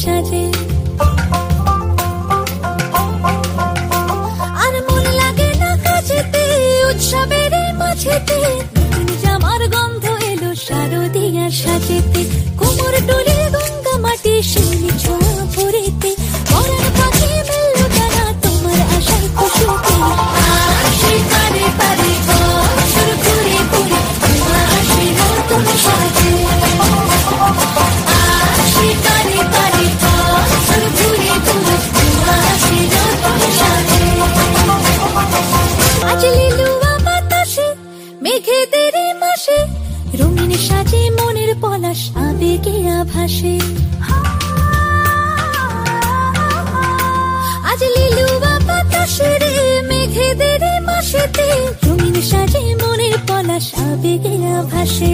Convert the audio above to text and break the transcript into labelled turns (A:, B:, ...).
A: সাজে। আর মন লাগে না কাজেতে, উৎসবের মাঝেতে নতুন জামার গন্ধ এলো শারদিয়ার সাজেতে। কোমর ডোলে গঙ্গা মাটি শিউলি ছোঁয়া ভরেতে, পরাণ পাখি মেলল ডানা তোমার আশার খুশিতে। আসে পারে পারে বছর ঘুরে ঘুরে তোমার আসে নতুন সাজে। আসে পারে পারে বছর ঘুরে ঘুরে তোমার আসে নতুন সাজে। আজ লিলুয়া বাতাসে মেঘেদের মাসে রঙিন সাজে মনের পলাশ আবেগে আভাসে। আজ লিলুয়া বাতাসে রে মেঘেদের মাসেতে রঙিন সাজে মনের পলাশ আবেগে আভাসে।